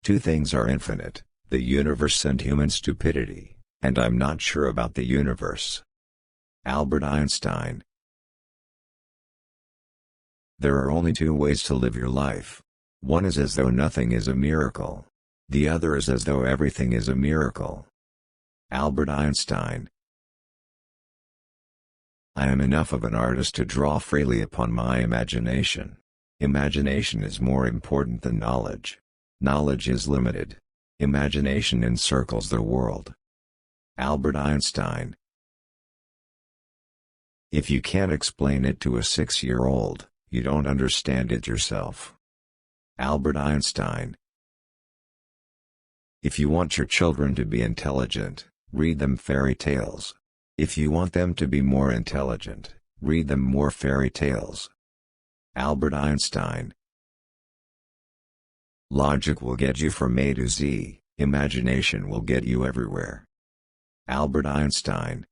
Two things are infinite, the universe and human stupidity, and I'm not sure about the universe. Albert Einstein. There are only two ways to live your life. One is as though nothing is a miracle. The other is as though everything is a miracle. Albert Einstein. I am enough of an artist to draw freely upon my imagination. Imagination is more important than knowledge. Knowledge is limited. Imagination encircles the world. Albert Einstein. If you can't explain it to a 6-year-old, you don't understand it yourself. Albert Einstein. If you want your children to be intelligent, read them fairy tales. If you want them to be more intelligent, read them more fairy tales. Albert Einstein. Logic will get you from A to Z, imagination will get you everywhere. Albert Einstein.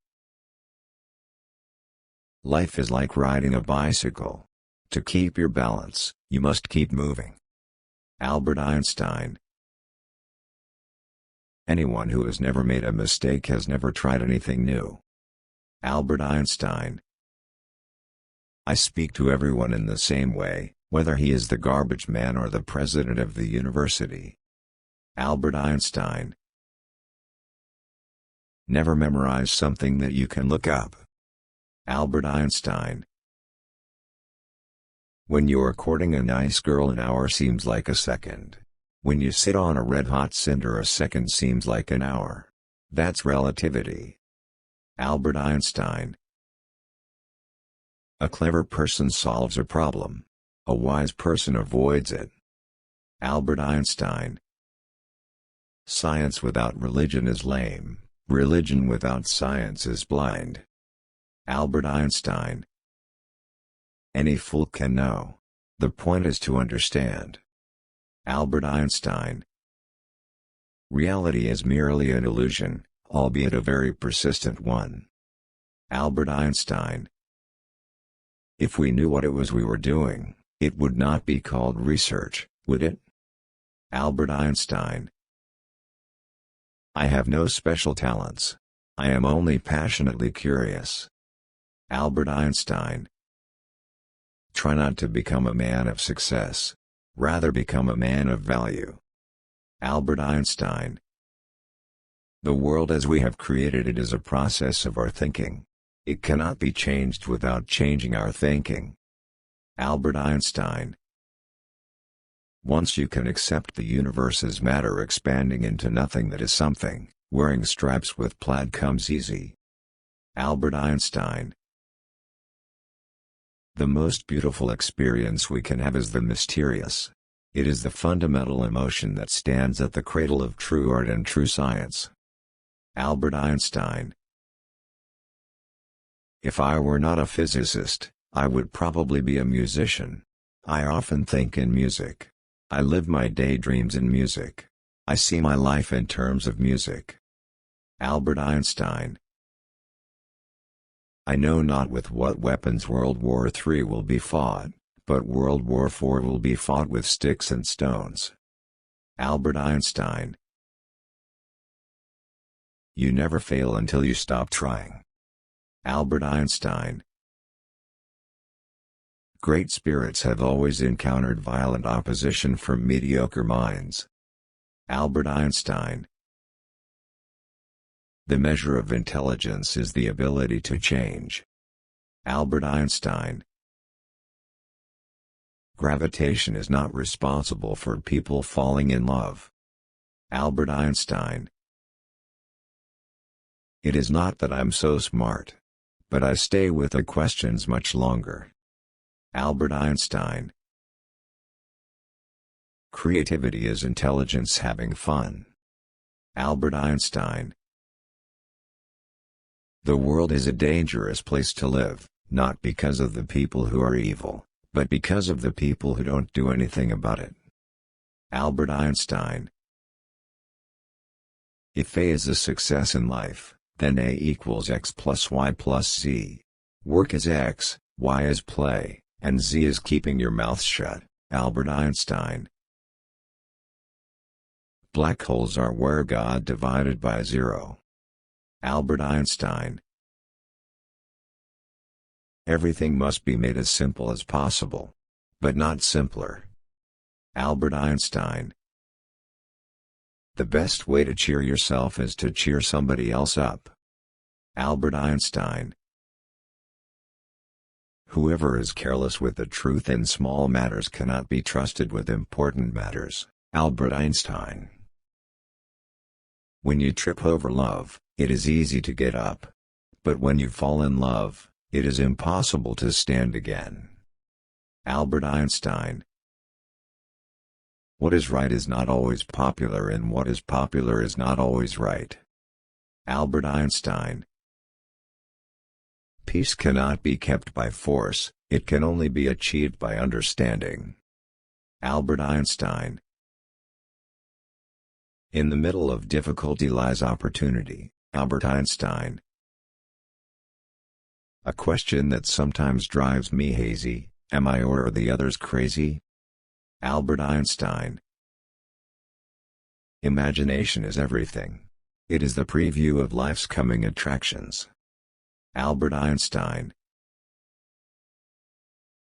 Life is like riding a bicycle. To keep your balance, you must keep moving. Albert Einstein. Anyone who has never made a mistake has never tried anything new. Albert Einstein. I speak to everyone in the same way, whether he is the garbage man or the president of the university. Albert Einstein. Never memorize something that you can look up. Albert Einstein. When you're courting a nice girl, an hour seems like a second. When you sit on a red-hot cinder, a second seems like an hour. That's relativity. Albert Einstein. A clever person solves a problem. A wise person avoids it. Albert Einstein. Science without religion is lame. Religion without science is blind. Albert Einstein. Any fool can know. The point is to understand. Albert Einstein. Reality is merely an illusion, albeit a very persistent one. Albert Einstein. If we knew what it was we were doing, it would not be called research, would it? Albert Einstein. I have no special talents. I am only passionately curious. Albert Einstein. Try not to become a man of success. Rather become a man of value. Albert Einstein. The world as we have created it is a process of our thinking. It cannot be changed without changing our thinking. Albert Einstein. Once you can accept the universe as matter expanding into nothing that is something, wearing stripes with plaid comes easy. Albert Einstein. The most beautiful experience we can have is the mysterious. It is the fundamental emotion that stands at the cradle of true art and true science. Albert Einstein. If I were not a physicist, I would probably be a musician. I often think in music. I live my daydreams in music. I see my life in terms of music. Albert Einstein. I know not with what weapons World War III will be fought, but World War IV will be fought with sticks and stones. Albert Einstein. You never fail until you stop trying. Albert Einstein. Great spirits have always encountered violent opposition from mediocre minds. Albert Einstein. The measure of intelligence is the ability to change. Albert Einstein. Gravitation is not responsible for people falling in love. Albert Einstein. It is not that I'm so smart. But I stay with the questions much longer. Albert Einstein. Creativity is intelligence having fun. Albert Einstein. The world is a dangerous place to live, not because of the people who are evil, but because of the people who don't do anything about it. Albert Einstein. If A is a success in life, then A equals X plus Y plus Z. Work is X, Y is play, and Z is keeping your mouth shut. Albert Einstein. Black holes are where God divided by zero. Albert Einstein. Everything must be made as simple as possible, but not simpler. Albert Einstein. The best way to cheer yourself is to cheer somebody else up. Albert Einstein. Whoever is careless with the truth in small matters cannot be trusted with important matters. Albert Einstein. When you trip over love, it is easy to get up. But when you fall in love, it is impossible to stand again. Albert Einstein. What is right is not always popular, and what is popular is not always right. Albert Einstein. Peace cannot be kept by force, it can only be achieved by understanding. Albert Einstein. In the middle of difficulty lies opportunity. Albert Einstein. A question that sometimes drives me hazy: am I or are the others crazy? Albert Einstein. Imagination is everything. It is the preview of life's coming attractions. Albert Einstein.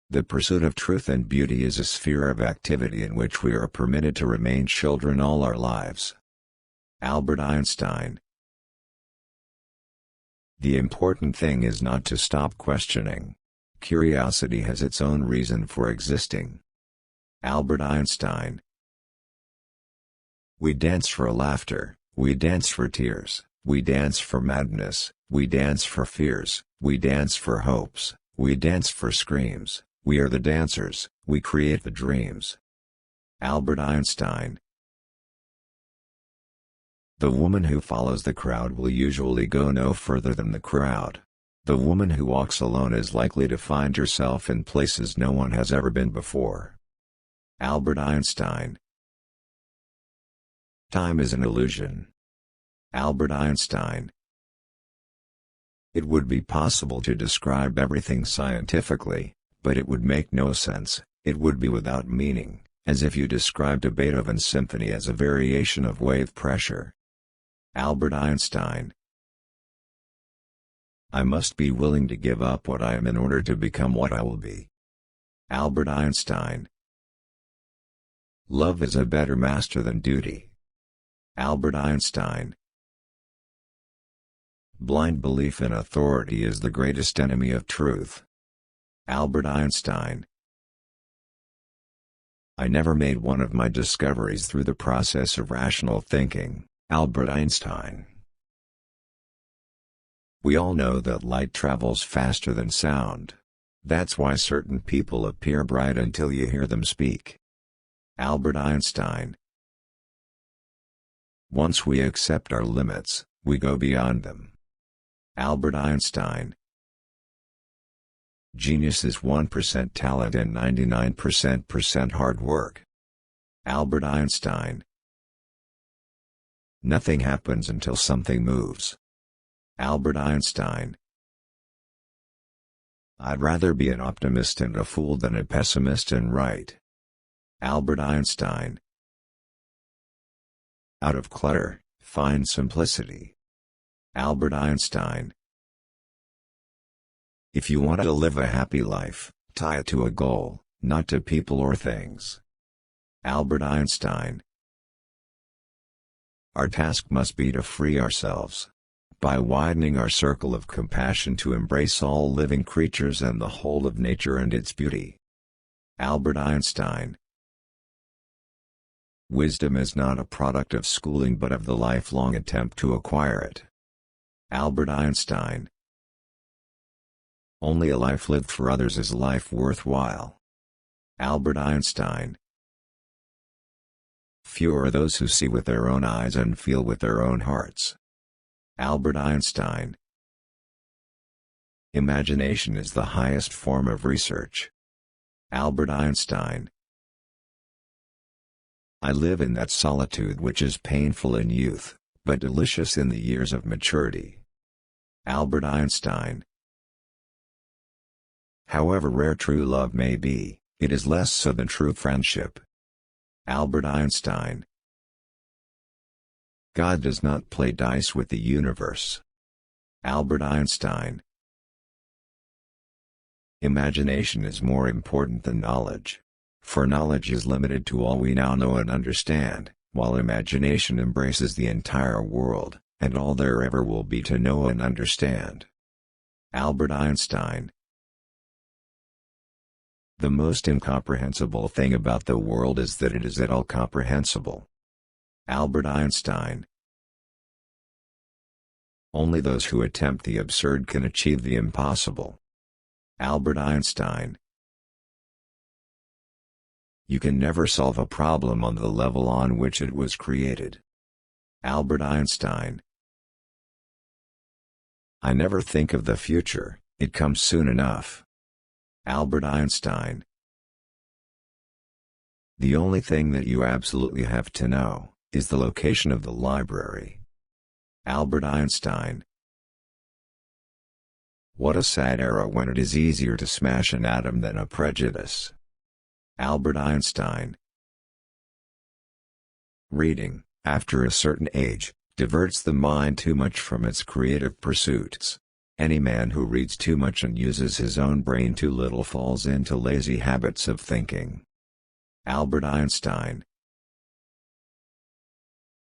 The pursuit of truth and beauty is a sphere of activity in which we are permitted to remain children all our lives. Albert Einstein. The important thing is not to stop questioning. Curiosity has its own reason for existing. Albert Einstein. We dance for laughter, we dance for tears, we dance for madness, we dance for fears, we dance for hopes, we dance for screams, we are the dancers, we create the dreams. Albert Einstein. The woman who follows the crowd will usually go no further than the crowd. The woman who walks alone is likely to find herself in places no one has ever been before. Albert Einstein. Time is an illusion. Albert Einstein. It would be possible to describe everything scientifically, but it would make no sense, it would be without meaning, as if you described a Beethoven symphony as a variation of wave pressure. Albert Einstein. I must be willing to give up what I am in order to become what I will be. Albert Einstein. Love is a better master than duty. Albert Einstein. Blind belief in authority is the greatest enemy of truth. Albert Einstein. I never made one of my discoveries through the process of rational thinking. Albert Einstein. We all know that light travels faster than sound. That's why certain people appear bright until you hear them speak. Albert Einstein. Once we accept our limits, we go beyond them. Albert Einstein. Genius is 1% talent and 99% hard work. Albert Einstein. Nothing happens until something moves. Albert Einstein. I'd rather be an optimist and a fool than a pessimist and right. Albert Einstein. Out of clutter, find simplicity. Albert Einstein. If you want to live a happy life, tie it to a goal, not to people or things. Albert Einstein. Our task must be to free ourselves, by widening our circle of compassion to embrace all living creatures and the whole of nature and its beauty. Albert Einstein. Wisdom is not a product of schooling but of the lifelong attempt to acquire it. Albert Einstein. Only a life lived for others is a life worthwhile. Albert Einstein. Few are those who see with their own eyes and feel with their own hearts. Albert Einstein. Imagination is the highest form of research. Albert Einstein. I live in that solitude which is painful in youth, but delicious in the years of maturity. Albert Einstein. However rare true love may be, it is less so than true friendship. Albert Einstein. God does not play dice with the universe. Albert Einstein. Imagination is more important than knowledge. For knowledge is limited to all we now know and understand, while imagination embraces the entire world, and all there ever will be to know and understand. Albert Einstein. The most incomprehensible thing about the world is that it is at all comprehensible. Albert Einstein. Only those who attempt the absurd can achieve the impossible. Albert Einstein. You can never solve a problem on the level on which it was created. Albert Einstein. I never think of the future, it comes soon enough. Albert Einstein. The only thing that you absolutely have to know is the location of the library. Albert Einstein. What a sad era when it is easier to smash an atom than a prejudice. Albert Einstein. Reading, after a certain age, diverts the mind too much from its creative pursuits. Any man who reads too much and uses his own brain too little falls into lazy habits of thinking. Albert Einstein.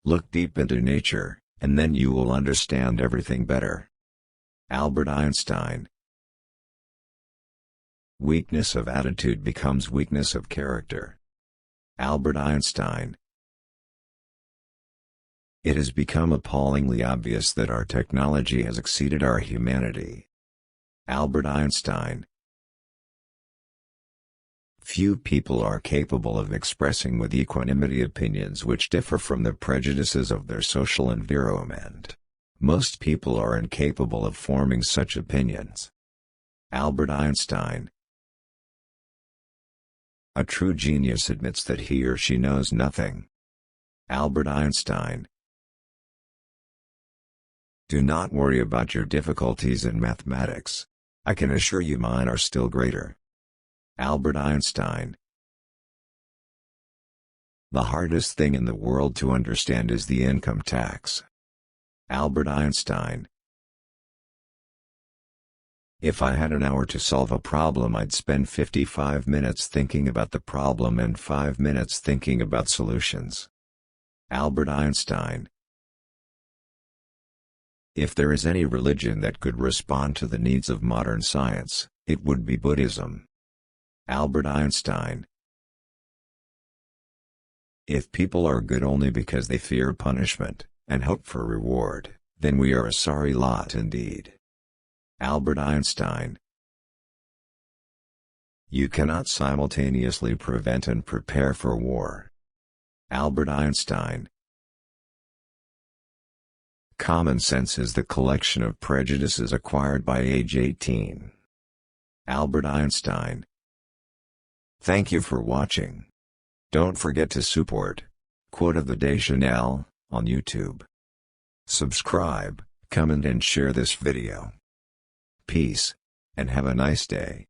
Look deep into nature, and then you will understand everything better. Albert Einstein. Weakness of attitude becomes weakness of character. Albert Einstein. It has become appallingly obvious that our technology has exceeded our humanity. Albert Einstein. Few people are capable of expressing with equanimity opinions which differ from the prejudices of their social environment. Most people are incapable of forming such opinions. Albert Einstein. A true genius admits that he or she knows nothing. Albert Einstein. Do not worry about your difficulties in mathematics. I can assure you mine are still greater. Albert Einstein. The hardest thing in the world to understand is the income tax. Albert Einstein. If I had an hour to solve a problem, I'd spend 55 minutes thinking about the problem and 5 minutes thinking about solutions. Albert Einstein. If there is any religion that could respond to the needs of modern science, it would be Buddhism. Albert Einstein. If people are good only because they fear punishment, and hope for reward, then we are a sorry lot indeed. Albert Einstein. You cannot simultaneously prevent and prepare for war. Albert Einstein. Common sense is the collection of prejudices acquired by age 18. Albert Einstein. Thank you for watching. Don't forget to support Quote of the Day Chanel on YouTube. Subscribe, comment and share this video. Peace, and have a nice day.